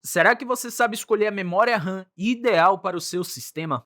Será que você sabe escolher a memória RAM ideal para o seu sistema?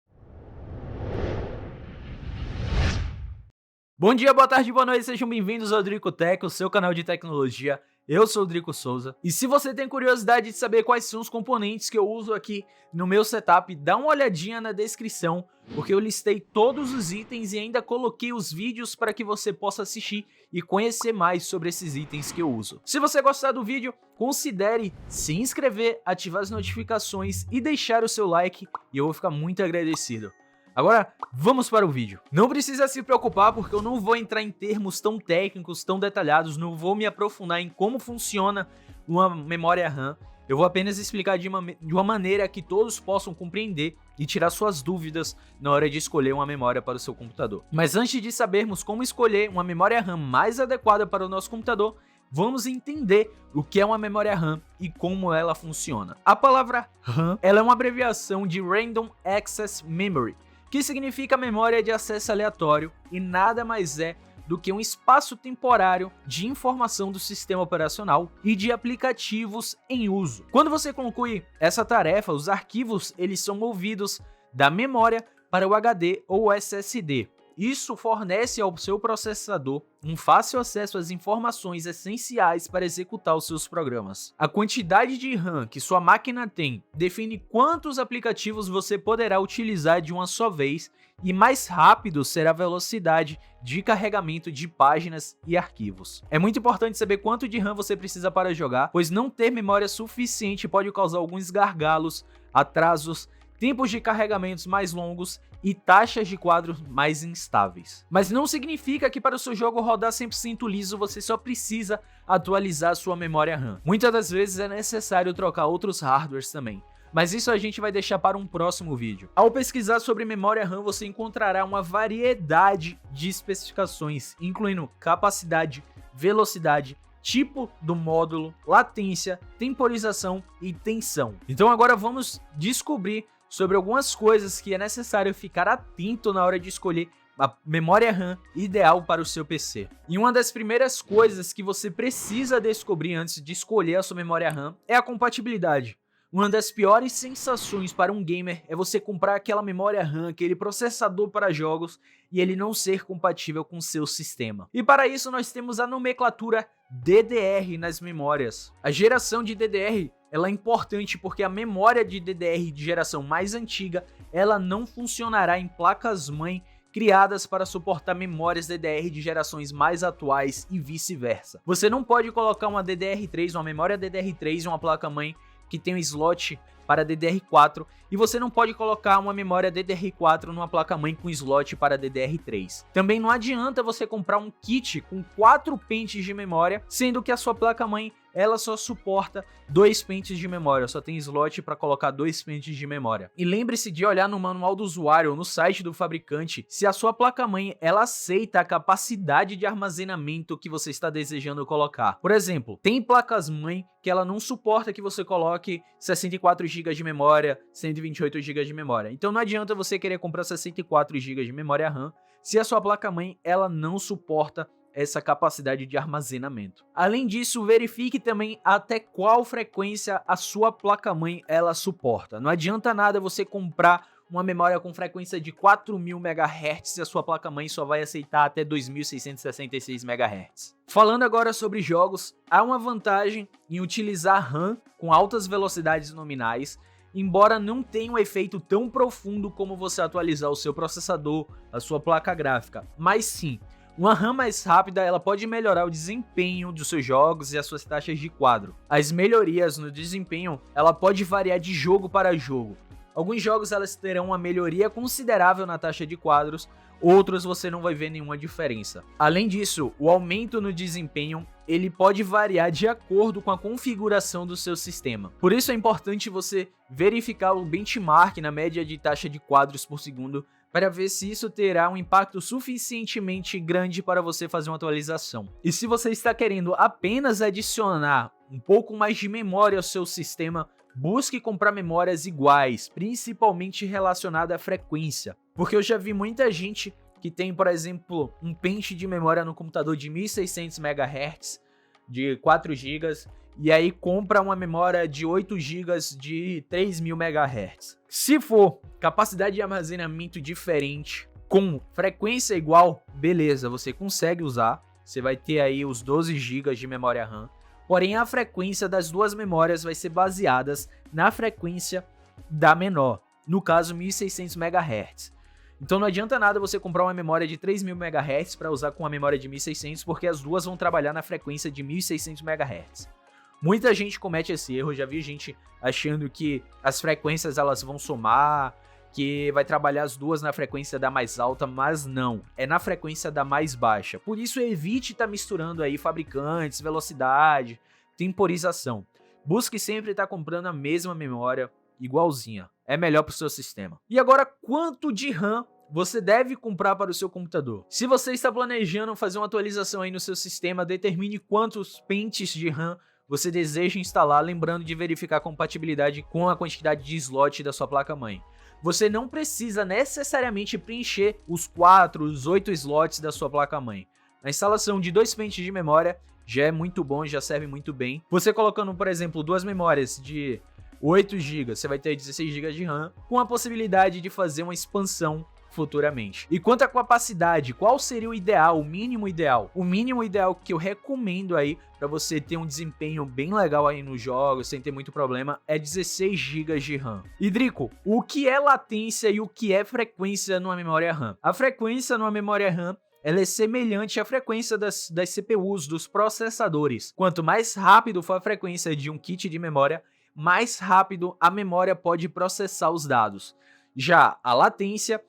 Bom dia, boa tarde, boa noite, sejam bem-vindos ao Drico Tech, o seu canal de tecnologia. Eu sou o Drico Souza. E se você tem curiosidade de saber quais são os componentes que eu uso aqui no meu setup, dá uma olhadinha na descrição, porque eu listei todos os itens e ainda coloquei os vídeos para que você possa assistir e conhecer mais sobre esses itens que eu uso. Se você gostar do vídeo, considere se inscrever, ativar as notificações e deixar o seu like, e eu vou ficar muito agradecido. Agora, vamos para o vídeo. Não precisa se preocupar porque eu não vou entrar em termos tão técnicos, tão detalhados, não vou me aprofundar em como funciona uma memória RAM. Eu vou apenas explicar de uma maneira que todos possam compreender e tirar suas dúvidas na hora de escolher uma memória para o seu computador. Mas antes de sabermos como escolher uma memória RAM mais adequada para o nosso computador, vamos entender o que é uma memória RAM e como ela funciona. A palavra RAM, ela é uma abreviação de Random Access Memory, que significa memória de acesso aleatório e nada mais é do que um espaço temporário de informação do sistema operacional e de aplicativos em uso. Quando você conclui essa tarefa, os arquivos eles são movidos da memória para o HD ou SSD. Isso fornece ao seu processador um fácil acesso às informações essenciais para executar os seus programas. A quantidade de RAM que sua máquina tem define quantos aplicativos você poderá utilizar de uma só vez e mais rápido será a velocidade de carregamento de páginas e arquivos. É muito importante saber quanto de RAM você precisa para jogar, pois não ter memória suficiente pode causar alguns gargalos, atrasos, tempos de carregamentos mais longos e taxas de quadros mais instáveis. Mas não significa que para o seu jogo rodar 100% liso você só precisa atualizar sua memória RAM. Muitas das vezes é necessário trocar outros hardwares também. Mas isso a gente vai deixar para um próximo vídeo. Ao pesquisar sobre memória RAM, você encontrará uma variedade de especificações, incluindo capacidade, velocidade, tipo do módulo, latência, temporização e tensão. Então agora vamos descobrir sobre algumas coisas que é necessário ficar atento na hora de escolher a memória RAM ideal para o seu PC. E uma das primeiras coisas que você precisa descobrir antes de escolher a sua memória RAM é a compatibilidade. Uma das piores sensações para um gamer é você comprar aquela memória RAM, aquele processador para jogos e ele não ser compatível com o seu sistema. E para isso nós temos a nomenclatura DDR nas memórias. A geração de DDR ela é importante porque a memória de DDR de geração mais antiga ela não funcionará em placas-mãe criadas para suportar memórias DDR de gerações mais atuais e vice-versa. Você não pode colocar uma DDR3, uma memória DDR3 em uma placa-mãe que tem um slot para DDR4 e você não pode colocar uma memória DDR4 numa placa-mãe com slot para DDR3. Também não adianta você comprar um kit com 4 pentes de memória, sendo que a sua placa-mãe ela só suporta 2 pentes de memória, só tem slot para colocar 2 pentes de memória. E lembre-se de olhar no manual do usuário ou no site do fabricante se a sua placa-mãe ela aceita a capacidade de armazenamento que você está desejando colocar. Por exemplo, tem placas-mãe que ela não suporta que você coloque 64 GB de memória, 128 GB de memória. Então não adianta você querer comprar 64 GB de memória RAM se a sua placa-mãe ela não suporta essa capacidade de armazenamento. Além disso, verifique também até qual frequência a sua placa-mãe ela suporta. Não adianta nada você comprar uma memória com frequência de 4.000 MHz e a sua placa-mãe só vai aceitar até 2.666 MHz. Falando agora sobre jogos, há uma vantagem em utilizar RAM com altas velocidades nominais, embora não tenha um efeito tão profundo como você atualizar o seu processador, a sua placa gráfica, mas sim, uma RAM mais rápida ela pode melhorar o desempenho dos seus jogos e as suas taxas de quadro. As melhorias no desempenho ela pode variar de jogo para jogo. Alguns jogos elas terão uma melhoria considerável na taxa de quadros, outros você não vai ver nenhuma diferença. Além disso, o aumento no desempenho ele pode variar de acordo com a configuração do seu sistema. Por isso é importante você verificar o benchmark na média de taxa de quadros por segundo para ver se isso terá um impacto suficientemente grande para você fazer uma atualização. E se você está querendo apenas adicionar um pouco mais de memória ao seu sistema, busque comprar memórias iguais, principalmente relacionada à frequência. Porque eu já vi muita gente que tem, por exemplo, um pente de memória no computador de 1.600 MHz, de 4 GB, e aí compra uma memória de 8 GB de 3000 MHz. Se for capacidade de armazenamento diferente, com frequência igual, beleza, você consegue usar. Você vai ter aí os 12 GB de memória RAM. Porém, a frequência das duas memórias vai ser baseadas na frequência da menor, no caso 1600 MHz. Então não adianta nada você comprar uma memória de 3000 MHz para usar com a memória de 1600, porque as duas vão trabalhar na frequência de 1600 MHz. Muita gente comete esse erro, já vi gente achando que as frequências elas vão somar, que vai trabalhar as duas na frequência da mais alta, mas não, é na frequência da mais baixa. Por isso evite estar misturando aí fabricantes, velocidade, temporização. Busque sempre estar comprando a mesma memória, igualzinha, é melhor para o seu sistema. E agora, quanto de RAM você deve comprar para o seu computador? Se você está planejando fazer uma atualização aí no seu sistema, determine quantos pentes de RAM você deseja instalar, lembrando de verificar a compatibilidade com a quantidade de slot da sua placa-mãe. Você não precisa necessariamente preencher os 4, os 8 slots da sua placa-mãe. A instalação de 2 pentes de memória já é muito bom, já serve muito bem. Você colocando, por exemplo, duas memórias de 8 GB, você vai ter 16 GB de RAM, com a possibilidade de fazer uma expansão futuramente. E quanto à capacidade, qual seria o ideal, o mínimo ideal? O mínimo ideal que eu recomendo aí para você ter um desempenho bem legal aí nos jogos, sem ter muito problema, é 16 GB de RAM. E Drico, o que é latência e o que é frequência numa memória RAM? A frequência numa memória RAM ela é semelhante à frequência das CPUs, dos processadores. Quanto mais rápido for a frequência de um kit de memória, mais rápido a memória pode processar os dados. Já a latência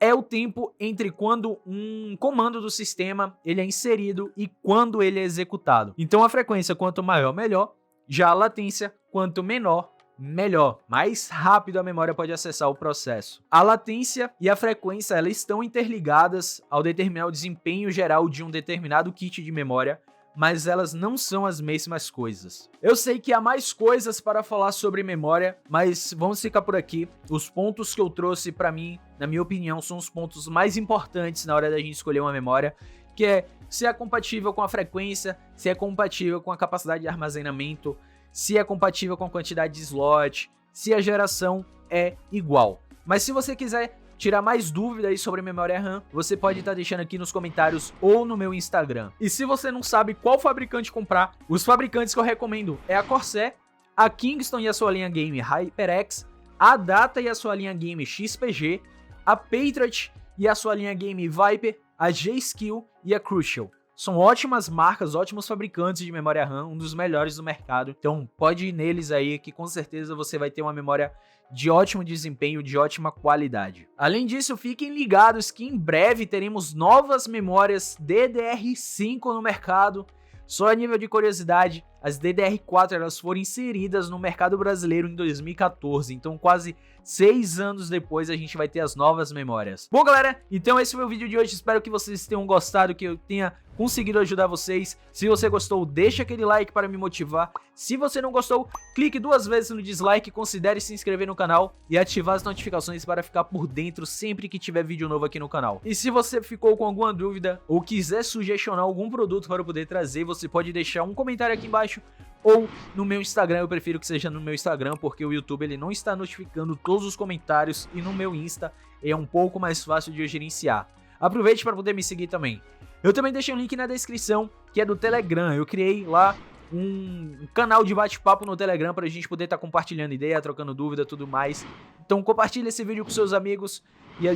é o tempo entre quando um comando do sistema ele é inserido e quando ele é executado. Então a frequência quanto maior, melhor. Já a latência quanto menor, melhor. Mais rápido a memória pode acessar o processo. A latência e a frequência elas estão interligadas ao determinar o desempenho geral de um determinado kit de memória, mas elas não são as mesmas coisas. Eu sei que há mais coisas para falar sobre memória, mas vamos ficar por aqui. Os pontos que eu trouxe para mim, na minha opinião, são os pontos mais importantes na hora da gente escolher uma memória, que é se é compatível com a frequência, se é compatível com a capacidade de armazenamento, se é compatível com a quantidade de slot, se a geração é igual. Mas se você quiser tirar mais dúvidas aí sobre memória RAM, você pode estar deixando aqui nos comentários ou no meu Instagram. E se você não sabe qual fabricante comprar, os fabricantes que eu recomendo é a Corsair, a Kingston e a sua linha game HyperX, a Data e a sua linha game XPG, a Patriot e a sua linha game Viper, a G-Skill e a Crucial. São ótimas marcas, ótimos fabricantes de memória RAM, um dos melhores do mercado. Então pode ir neles aí que com certeza você vai ter uma memória de ótimo desempenho, de ótima qualidade. Além disso, fiquem ligados que em breve teremos novas memórias DDR5 no mercado. Só a nível de curiosidade, as DDR4 elas foram inseridas no mercado brasileiro em 2014, então quase 6 anos depois a gente vai ter as novas memórias. Bom galera, então esse foi o vídeo de hoje, espero que vocês tenham gostado, que eu tenha conseguido ajudar vocês. Se você gostou, deixa aquele like para me motivar. Se você não gostou, clique 2 vezes no dislike, considere se inscrever no canal e ativar as notificações para ficar por dentro sempre que tiver vídeo novo aqui no canal. E se você ficou com alguma dúvida ou quiser sugestionar algum produto para eu poder trazer, você pode deixar um comentário aqui embaixo ou no meu Instagram. Eu prefiro que seja no meu Instagram porque o YouTube ele não está notificando todos os comentários e no meu Insta é um pouco mais fácil de eu gerenciar. Aproveite para poder me seguir também. Eu também deixei um link na descrição que é do Telegram. Eu criei lá um canal de bate-papo no Telegram para a gente poder estar compartilhando ideia, trocando dúvida, tudo mais. Então compartilha esse vídeo com seus amigos e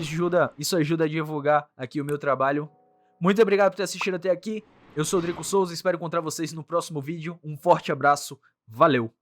isso ajuda a divulgar aqui o meu trabalho. Muito obrigado por ter assistido até aqui. Eu sou o Drico Souza, espero encontrar vocês no próximo vídeo. Um forte abraço, valeu!